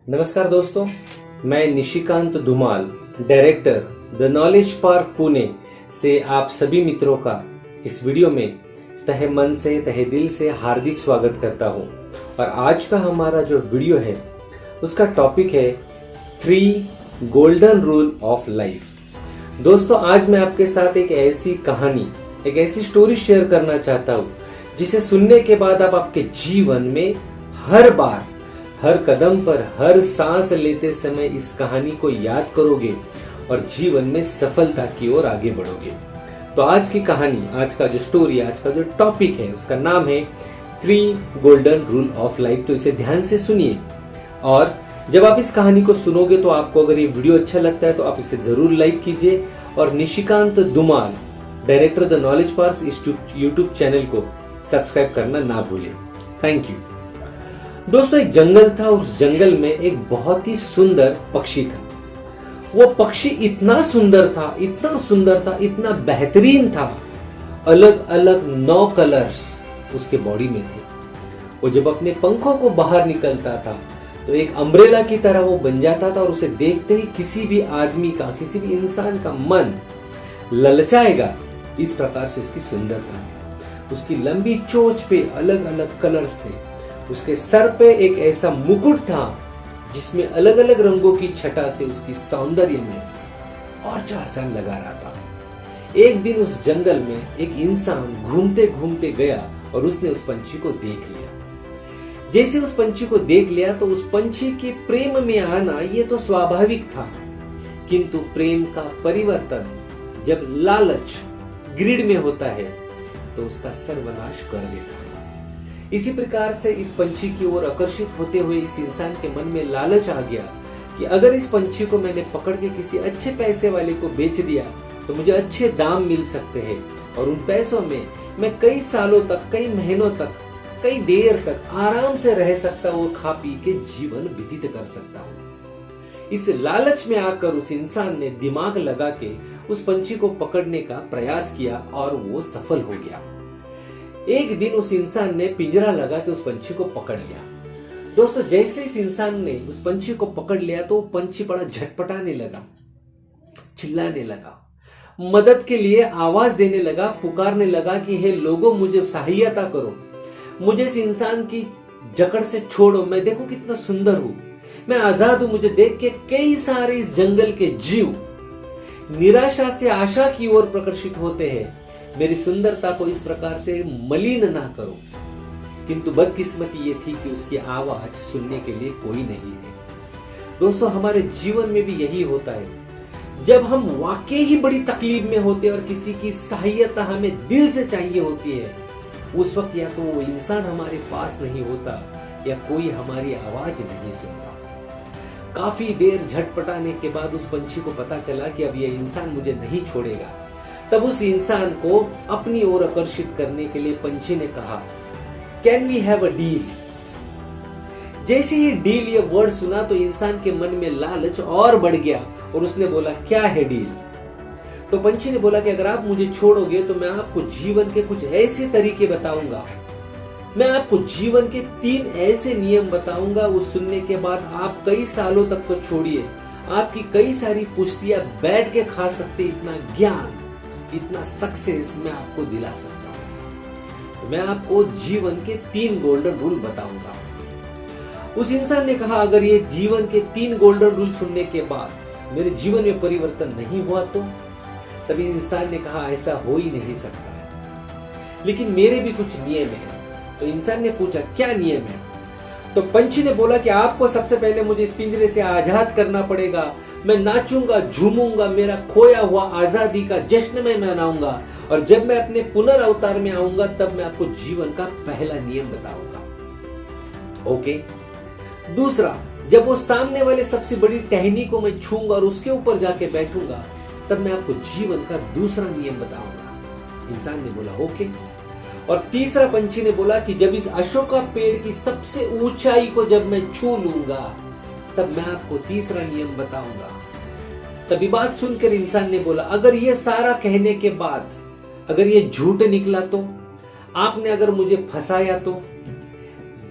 नमस्कार दोस्तों, मैं Nishikant Dhumal, director the knowledge park Pune से आप सभी मित्रों का इस वीडियो में तहे मन से तहे दिल से हार्दिक स्वागत करता हूं। और आज का हमारा जो वीडियो है उसका टॉपिक है 3 गोल्डन रूल ऑफ लाइफ। दोस्तों, आज मैं आपके साथ एक ऐसी कहानी, एक ऐसी स्टोरी शेयर करना चाहता हूं जिसे सुनने के बाद आप आपके जीवन में हर बार, हर कदम पर, हर सांस लेते समय इस कहानी को याद करोगे और जीवन में सफलता की ओर आगे बढ़ोगे। तो आज की कहानी, आज का जो स्टोरी, आज का जो टॉपिक है उसका नाम है 3 गोल्डन रूल ऑफ लाइफ। तो इसे ध्यान से सुनिए और जब आप इस कहानी को सुनोगे तो आपको अगर ये वीडियो अच्छा लगता है तो आप इसे जरूर लाइक कीजिए और Nishikant Dhumal, director the knowledge park इस यूट्यूब चैनल को सब्सक्राइब करना ना भूलें। Thank you. दोस्तों, एक जंगल था। उस जंगल में एक बहुत ही सुंदर पक्षी था। वो पक्षी इतना सुंदर था, इतना सुंदर था, इतना बेहतरीन था। अलग अलग 9 कलर्स उसके बॉडी में थे। वो जब अपने पंखों को बाहर निकलता था तो एक अम्ब्रेला की तरह वो बन जाता था और उसे देखते ही किसी भी आदमी का, किसी भी इंसान का मन ललचाएगा। इस प्रकार से उसकी सुंदरता थी। उसकी लंबी चोंच पे अलग अलग कलर्स थे। उसके सर पे एक ऐसा मुकुट था जिसमें अलग अलग रंगों की छटा से उसकी सौंदर्य में और चार लगा रहा था। एक दिन उस जंगल में एक इंसान घूमते घूमते गया और उसने उस पंछी को देख लिया। जैसे उस पंछी को देख लिया तो उस पंछी के प्रेम में आना ये तो स्वाभाविक था, किंतु प्रेम का परिवर्तन जब लालच, ग्रीड में होता है तो उसका सर्वनाश कर देता है। इसी प्रकार से इस पंछी की ओर आकर्षित होते हुए इस इंसान के मन में लालच आ गया कि अगर इस पंछी को मैंने पकड़ के किसी अच्छे पैसे वाले को बेच दिया तो मुझे अच्छे दाम मिल सकते हैं और उन पैसों में मैं कई सालों तक, कई महीनों तक, कई देर तक आराम से रह सकता हूँ, खा पी के जीवन व्यतीत कर सकता हूँ। इस लालच में आकर उस इंसान ने दिमाग लगा के उस पंछी को पकड़ने का प्रयास किया और वो सफल हो गया। एक दिन उस इंसान ने पिंजरा लगा के उस पंछी को पकड़ लिया। दोस्तों, जैसे इस इंसान ने उस पंछी को पकड़ लिया तो पंछी बड़ा झटपटाने लगा, चिल्लाने लगा, मदद के लिए आवाज देने लगा, पुकारने लगा कि हे लोगों, मुझे सहायता करो, मुझे इस इंसान की जकड़ से छोड़ो, मैं देखो कितना सुंदर हूं, मैं आजाद हूं। मुझे देख के कई सारे इस जंगल के जीव निराशा से आशा की ओर प्रकर्षित होते हैं। मेरी सुंदरता को इस प्रकार से मलिन ना करो। किंतु बदकिस्मती ये थी कि उसकी आवाज सुनने के लिए कोई नहीं है। दोस्तों, हमारे जीवन में भी यही होता है। जब हम वाकई ही बड़ी तकलीफ में होते हैं और किसी की सहायता हमें दिल से चाहिए होती है, उस वक्त या तो वो इंसान हमारे पास नहीं होता या कोई हमारी आवाज नहीं सुनता। काफी देर झटपटाने के बाद उस पंछी को पता चला कि अब यह इंसान मुझे नहीं छोड़ेगा। तब उस इंसान को अपनी ओर आकर्षित करने के लिए पंछी ने कहा, can we have a deal. जैसे ही डील ये वर्ड सुना तो इंसान के मन में लालच और बढ़ गया और उसने बोला, क्या है डील। तो पंछी ने बोला कि अगर आप मुझे छोड़ोगे तो मैं आपको जीवन के कुछ ऐसे तरीके बताऊंगा, मैं आपको जीवन के 3 ऐसे नियम बताऊंगा। उस सुनने के बाद आप कई सालों तक तो छोड़िए, आपकी कई सारी पुश्तियां बैठ के खा सकते, इतना ज्ञान, इतना सक्सेस मैं आपको दिला सकता हूं। तो मैं आपको जीवन के 3 गोल्डन रूल बताऊंगा। उस इंसान ने कहा, अगर ये जीवन के 3 गोल्डन रूल सुनने के बाद मेरे जीवन में परिवर्तन नहीं हुआ तो? तभी इंसान ने कहा, ऐसा हो ही नहीं सकता, लेकिन मेरे भी कुछ नियम हैं। तो इंसान ने पूछा, क्या नियम है? तो पंछी ने बोला कि आपको सबसे पहले मुझे इस पिंजरे से आजाद करना पड़ेगा। मैं नाचूंगा, झूमूंगा, मेरा खोया हुआ आजादी का जश्न मैं मनाऊंगा और जब मैं अपने पुनर्अवतार में आऊंगा तब मैं आपको जीवन का पहला नियम बताऊंगा। ओके। दूसरा, जब वो सामने वाले सबसे बड़ी टहनी को मैं छूंगा और उसके ऊपर जाके बैठूंगा तब मैं आपको जीवन का दूसरा नियम बताऊंगा। इंसान ने बोला, ओके। और तीसरा पंछी ने बोला कि जब इस अशोका पेड़ की सबसे ऊंचाई को जब मैं छू लूंगा तब मैं आपको तीसरा नियम बताऊंगा। तभी बात सुनकर इंसान ने बोला, अगर ये सारा कहने के बाद अगर ये झूठ निकला तो, आपने अगर मुझे फंसाया तो?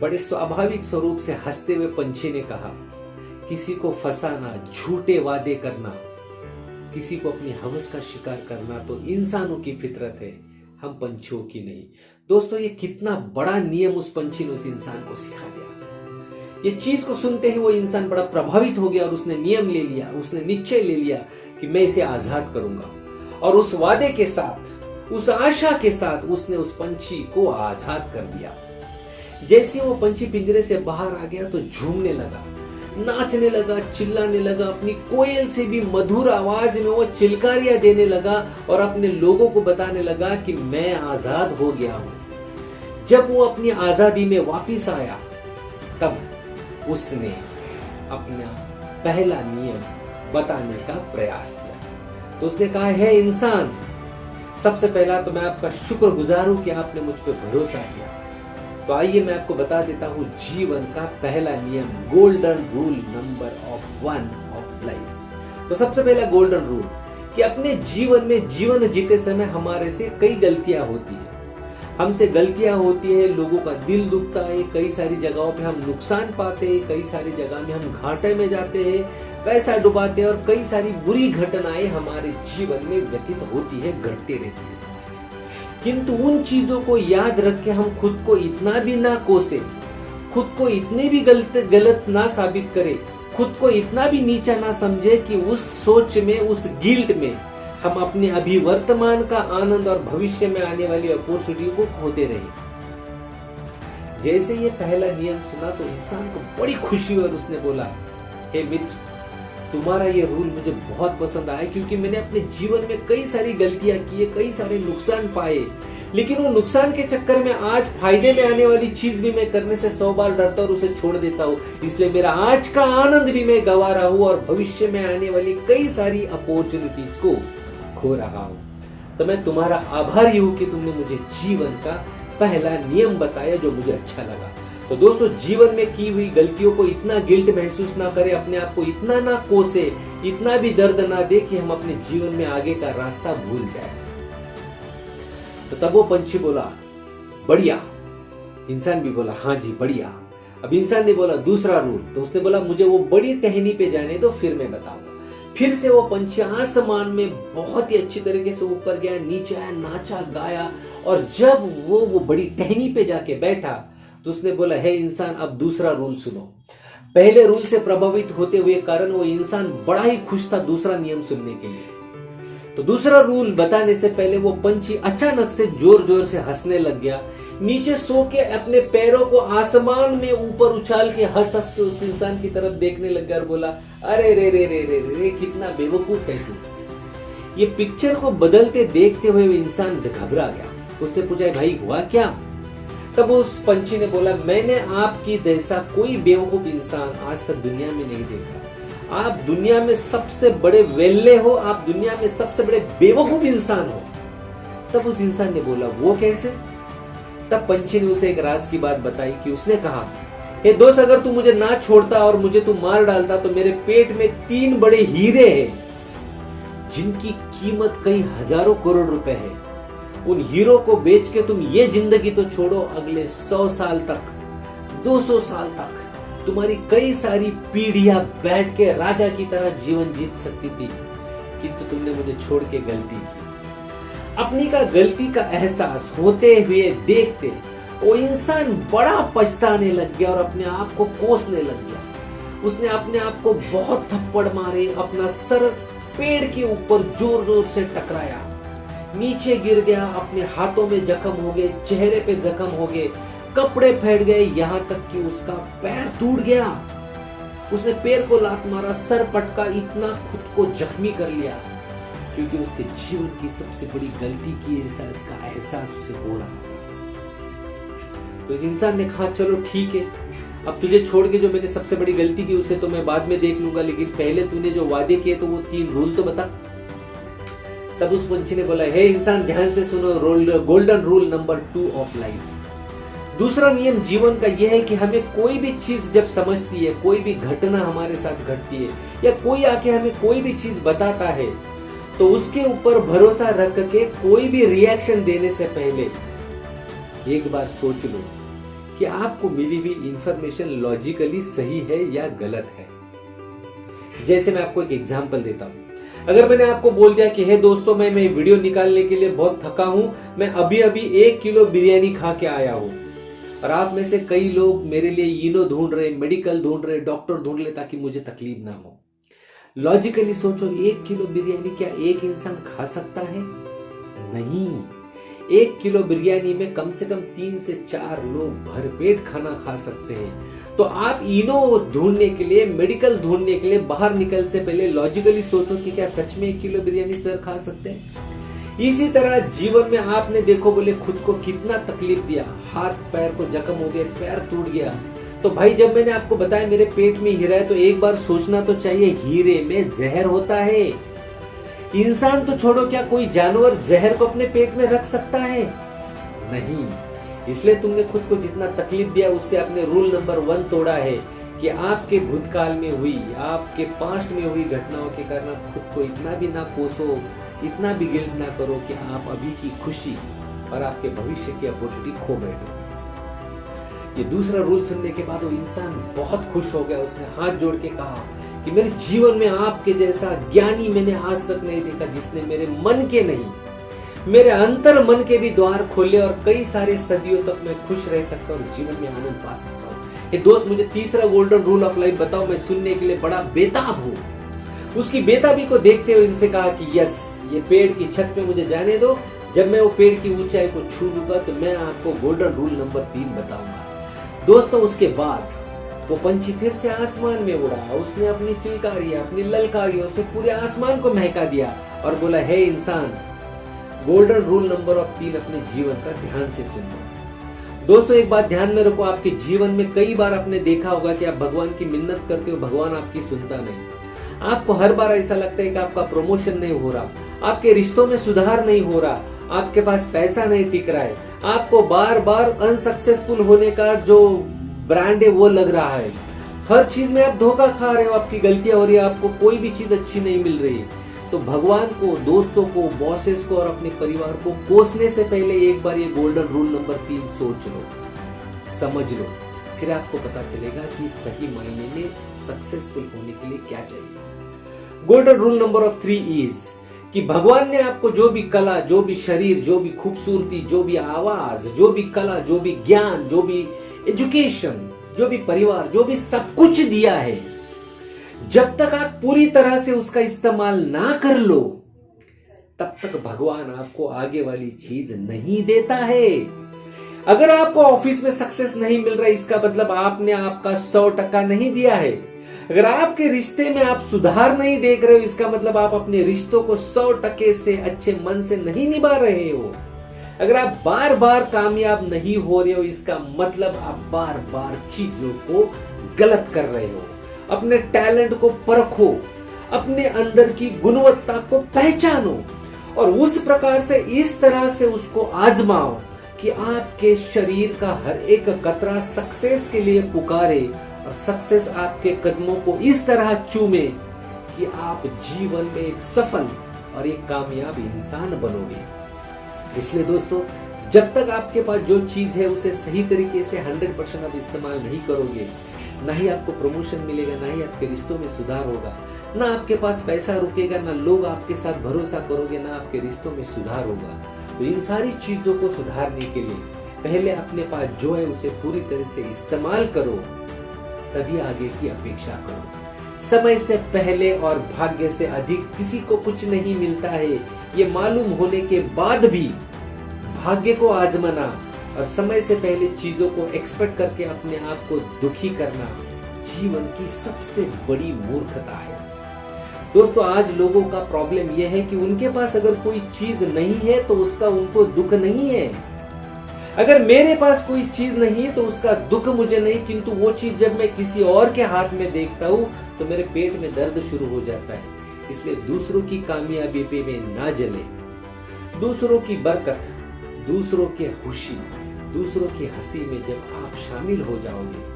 बड़े स्वाभाविक स्वरूप से हंसते हुए पंछी ने कहा किसी को फंसाना, झूठे वादे करना, किसी को अपनी हवस का शिकार करना तो इंसानों की फितरत है, हम पंछियों की नहीं। दोस्तों, ये कितना बड़ा नियम उस पंछी ने उस इंसान को सिखा दिया। ये चीज को सुनते ही वो इंसान बड़ा प्रभावित हो गया और उसने नियम ले लिया, उसने निश्चय ले लिया कि मैं इसे आजाद करूंगा। और उस वादे के साथ, उस आशा के साथ उसने उस पंछी को आजाद कर दिया। जैसे वो पंछी पिंजरे से बाहर आ गया तो झूमने लगा, नाचने लगा, चिल्लाने लगा, अपनी कोयल से भी मधुर आवाज में वो चिलकारियां देने लगा और अपने लोगों को बताने लगा कि मैं आजाद हो गया हूं। जब वो अपनी आजादी में वापिस आया तब उसने अपना पहला नियम बताने का प्रयास किया। तो उसने कहा, है इंसान, सबसे पहला तो मैं आपका शुक्रगुजार हूं कि आपने मुझ पर भरोसा किया। तो आइए मैं आपको बता देता हूं जीवन का पहला नियम, golden rule number 1 of life. तो सबसे पहला गोल्डन रूल कि अपने जीवन में जीवन जीते समय हमारे से कई गलतियां होती है, हमसे गलतियां होती है, लोगों का दिल दुखता है, कई सारी जगहों पे हम नुकसान पाते हैं, कई सारी जगह में हम घाटे में जाते हैं, पैसा डुबाते हैं और कई सारी बुरी घटनाएं हमारे जीवन में व्यतीत होती है, घटती रहती है। किंतु उन चीजों को याद रख के हम खुद को इतना भी ना कोसे, खुद को इतने भी गलत ना साबित करे, खुद को इतना भी नीचा ना समझे कि उस सोच में, उस गिल्ट में हम अपने अभी वर्तमान का आनंद और भविष्य में आने वाली अपॉर्चुनिटी को खोते रहे। जैसे ये पहला नियम सुना तो इंसान को बड़ी खुशी हुई और उसने बोला, हे मित्र, तुम्हारा ये रूल मुझे बहुत पसंद आया, क्योंकि मैंने अपने जीवन में कई सारी गलतियां की है, कई सारे नुकसान पाए, लेकिन वो नुकसान के चक्कर में आज फायदे में आने वाली चीज भी मैं करने से 100 बार डरता और उसे छोड़ देता हूँ। इसलिए मेरा आज का आनंद भी मैं गंवा रहा हूँ और भविष्य में आने वाली कई सारी अपॉर्चुनिटीज को खो रहा हूँ। तो मैं तुम्हारा आभारी हूँ कि तुमने मुझे जीवन का पहला नियम बताया जो मुझे अच्छा लगा। तो दोस्तों, जीवन में की हुई गलतियों को इतना गिल्ट महसूस ना करें, अपने आप को इतना ना कोसे, इतना भी दर्द ना दे कि हम अपने जीवन में आगे का रास्ता भूल जाए। तो तब वो पंछी बोला, बढ़िया। इंसान भी बोला, हाँ जी बढ़िया। अब इंसान ने बोला दूसरा रूल, तो उसने बोला, मुझे वो बड़ी टहनी पे जाने दो, फिर मैं बताऊंगा। फिर से वो पंछी आसमान में बहुत ही अच्छी तरीके से ऊपर गया, नीचे आया, नाचा, गाया, और जब वो बड़ी टहनी पे जाके बैठा तो उसने बोला, हे इंसान, अब दूसरा रूल सुनो। पहले रूल से प्रभावित होते हुए कारण वो इंसान बड़ा ही खुश था दूसरा नियम सुनने के लिए। तो दूसरा रूल बताने से पहले वो पंछी अचानक से जोर जोर से हंसने लग गया, नीचे सो के अपने पैरों को आसमान में ऊपर उछाल के हंस हंस के उस इंसान की तरफ देखने लग गया और बोला, अरे रे रे रे रे रे, कितना बेवकूफ है तू। ये पिक्चर को बदलते देखते हुए इंसान घबरा गया। उसने पूछा, भाई हुआ क्या? तब उस पंछी ने बोला, मैंने आपकी जैसा कोई बेवकूफ इंसान आज तक दुनिया में नहीं देखा। आप दुनिया में सबसे बड़े वेल्ले हो, आप दुनिया में सबसे बड़े बेवकूफ इंसान हो। तब उस इंसान ने बोला, वो कैसे? तब पंछी ने उसे एक राज की बात बताई कि उसने कहा, हे दोस्त, अगर तू मुझे ना छोड़ता और मुझे तू मार डालता तो मेरे पेट में 3 बड़े हीरे हैं जिनकी कीमत कई हजारों करोड़ रुपए है। उन हीरो को बेच के तुम ये जिंदगी तो छोड़ो, अगले 100 साल तक, 200 साल तक तुम्हारी कई सारी पीढ़ियां बैठ के राजा की तरह जीवन जीत सकती थी, किंतु तुमने मुझे छोड़ के गलती की। अपनी का गलती का एहसास होते हुए देखते वो इंसान बड़ा पछताने लग गया और अपने आप को कोसने लग गया। उसने अपने आप को बहुत थप्पड़ मारे, अपना सर पेड़ के ऊपर जोर जोर से टकराया, नीचे गिर गया, अपने हाथों में जख्म हो गए, चेहरे पे जख्म हो गए, कपड़े फट गए, यहाँ तक कि उसका पैर टूट गया। उसने पैर को लात मारा, सर पटका, इतना खुद को जख्मी कर लिया क्योंकि उसके जीवन की सबसे बड़ी गलती की ऐसा इसका एहसास उसे हो रहा था। तो इस इंसान ने कहा, चलो ठीक है, अब तुझे छोड़ के जो मैंने सबसे बड़ी गलती की उसे तो मैं बाद में देख लूंगा, लेकिन पहले तूने जो वादे किए तो वो 3 रूल तो बता। तब उस पंछी ने बोला, हे इंसान, ध्यान से सुनो, golden rule number 2 of life. दूसरा नियम जीवन का यह है कि हमें कोई भी चीज जब समझती है, कोई भी घटना हमारे साथ घटती है या कोई आके हमें कोई भी चीज बताता है, तो उसके ऊपर भरोसा रख के कोई भी रिएक्शन देने से पहले एक बार सोच लो कि आपको मिली हुई इंफॉर्मेशन लॉजिकली सही है या गलत है। जैसे मैं आपको एक एग्जांपल देता हूँ। अगर मैंने आपको बोल दिया कि हे दोस्तों मैं वीडियो निकालने के लिए बहुत थका हूं, मैं अभी अभी 1 किलो बिरयानी खा के आया हूं, और आप में से कई लोग मेरे लिए इनो ढूंढ रहे, मेडिकल ढूंढ रहे, डॉक्टर ढूंढ रहे ताकि मुझे तकलीफ ना हो। लॉजिकली सोचो, 1 किलो बिरयानी क्या एक इंसान खा सकता है? नहीं। 1 किलो बिरयानी में कम से कम 3 से 4 लोग भरपेट खाना खा सकते हैं। तो आप इनो ढूंढने के लिए, मेडिकल ढूंढने के लिए बाहर निकलने से पहले लॉजिकली सोचो कि क्या सच में 1 किलो बिरयानी सर खा सकते हैं? इसी तरह जीवन में आपने देखो बोले खुद को कितना तकलीफ दिया, हाथ पैर को जख्म हो गया, पैर टूट गया, तो भाई जब मैंने आपको बताया मेरे पेट में हीरा है, तो एक बार सोचना तो चाहिए हीरे में जहर होता है। इंसान तो छोड़ो, क्या कोई जानवर जहर को अपने पेट में रख सकता है? नहीं। इसलिए तुमने खुद को जितना तकलीफ दिया उससे आपने रूल नंबर 1 तोड़ा है कि आपके भूतकाल में हुई, आपके पास्ट में हुई घटनाओं के कारण खुद को इतना भी ना कोसो, इतना भी गिल्ट ना करो कि आप अभी की खुशी और आपके भविष्य की अपॉर्चुनिटी खो बैठो। ये दूसरा रूल सुनने के बाद वो इंसान बहुत खुश हो गया। उसने हाथ जोड़ के कहा कि मेरे जीवन में आपके जैसा ज्ञानी मैंने आज तक नहीं देखा, जिसने मेरे मन के नहीं, मेरे अंतर मन के भी द्वार खोले, और कई सारे सदियों तक मैं खुश रह सकता हूँ और जीवन में आनंद पा सकता हूँ। ये दोस्त मुझे तीसरा गोल्डन रूल ऑफ लाइफ बताओ, मैं सुनने के लिए बड़ा बेताब हूँ। उसकी बेताबी को देखते हुए इनसे कहा कि यस, ये पेड़ की छत पे मुझे जाने दो, जब मैं वो पेड़ की ऊंचाई को छू लूंगा तो मैं आपको गोल्डन रूल नंबर 3 बताऊंगा। दोस्तों उसके बाद वो पंछी फिर से आसमान में उड़ा, उसने अपनी चिलकारियां, अपनी ललकारियों से पूरे आसमान को महका दिया और बोला, हे इंसान, गोल्डन रूल नंबर 3 अपने जीवन का ध्यान से सुनो। दोस्तों एक बात ध्यान में रखो, आपके जीवन में कई बार आपने देखा होगा कि आप भगवान की मिन्नत करते हो, भगवान आपकी सुनता नहीं। आपको हर बार ऐसा लगता है कि आपका प्रमोशन नहीं हो रहा, आपके रिश्तों में सुधार नहीं हो रहा, आपके पास पैसा नहीं टिक रहा है, आपको बार बार अनसक्सेसफुल होने का जो ब्रांड है वो लग रहा है, हर चीज में आप धोखा खा रहे हो, आपकी गलतियां हो रही है, आपको कोई भी चीज अच्छी नहीं मिल रही है। तो भगवान को, दोस्तों को, बॉसेस को और अपने परिवार को कोसने से पहले एक बार ये गोल्डन रूल नंबर 3 सोच लो, समझ लो, फिर आपको पता चलेगा कि सही मायने में सक्सेसफुल होने के लिए क्या चाहिए। गोल्डन रूल नंबर 3 इज कि भगवान ने आपको जो भी कला, जो भी शरीर, जो भी खूबसूरती, जो भी आवाज, जो भी कला, जो भी ज्ञान, जो भी एजुकेशन, जो भी परिवार, जो भी सब कुछ दिया है, जब तक आप पूरी तरह से उसका इस्तेमाल ना कर लो तब तक भगवान आपको आगे वाली चीज नहीं देता है। अगर आपको ऑफिस में सक्सेस नहीं मिल रहा, इसका मतलब आपने आपका 100% नहीं दिया है। अगर आपके रिश्ते में आप सुधार नहीं देख रहे हो, इसका मतलब आप अपने रिश्तों को 100% से अच्छे मन से नहीं निभा रहे हो। अगर आप बार बार कामयाब नहीं हो रहे हो, इसका मतलब आप बार बार चीजों को गलत कर रहे हो। अपने टैलेंट को परखो, अपने अंदर की गुणवत्ता को पहचानो और उस प्रकार से इस तरह से उसको आजमाओ कि आपके शरीर का हर एक कतरा सक्सेस के लिए पुकारे और सक्सेस आपके कदमों को इस तरह चूमे कि आप जीवन में एक सफल और एक कामयाब इंसान बनोगे। इसलिए दोस्तों, जब तक आपके पास जो चीज है उसे सही तरीके से 100% आप इस्तेमाल नहीं करोगे, ना ही आपको प्रमोशन मिलेगा, ना ही आपके रिश्तों में सुधार होगा, ना आपके पास पैसा रुकेगा, ना लोग आपके साथ भरोसा करोगे, ना आपके रिश्तों में सुधार होगा। तो इन सारी चीजों को सुधारने के लिए पहले अपने पास जो है उसे पूरी तरह से इस्तेमाल करो, तभी आगे की अपेक्षा करो। समय से पहले और भाग्य से अधिक किसी को कुछ नहीं मिलता है, ये मालूम होने के बाद भी भाग्य को आजमाना और समय से पहले चीजों को एक्सपेक्ट करके अपने आप को दुखी करना जीवन की सबसे बड़ी मूर्खता है। दोस्तों, आज लोगों का प्रॉब्लम यह है कि उनके पास अगर कोई चीज नहीं है तो उसका उनको दुख नहीं है। अगर मेरे पास कोई चीज नहीं है तो उसका दुख मुझे नहीं, किंतु वो चीज जब मैं किसी और के हाथ में देखता हूं तो मेरे पेट में दर्द शुरू हो जाता है। इसलिए दूसरों की कामयाबी पे में ना जले, दूसरों की बरकत, दूसरों की खुशी, दूसरों की हंसी में जब आप शामिल हो जाओगे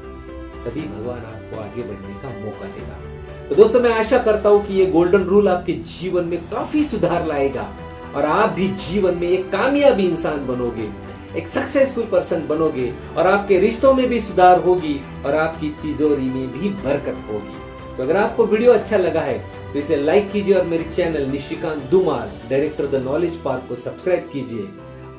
तभी भगवान आपको आगे बढ़ने का मौका देगा। तो दोस्तों, मैं आशा करता हूं कि ये गोल्डन रूल आपके जीवन में काफी सुधार लाएगा और आप भी जीवन में एक कामयाब इंसान बनोगे, एक सक्सेसफुल पर्सन बनोगे और आपके रिश्तों में भी सुधार होगी और आपकी तिजोरी में भी बरकत होगी। तो अगर आपको वीडियो अच्छा लगा है तो इसे लाइक कीजिए और मेरे channel Nishikant Dhumal director the knowledge park को सब्सक्राइब कीजिए।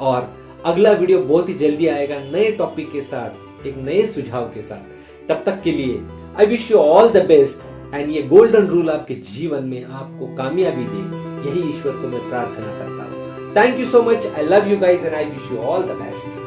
और अगला वीडियो बहुत ही जल्दी आएगा नए टॉपिक के साथ, एक नए सुझाव के साथ। तब तक के लिए I wish you all the best and ये गोल्डन रूल आपके जीवन में आपको कामयाबी दे, यही ईश्वर को मैं प्रार्थना करता हूँ। Thank you so much, I love you guys and I wish you all the best.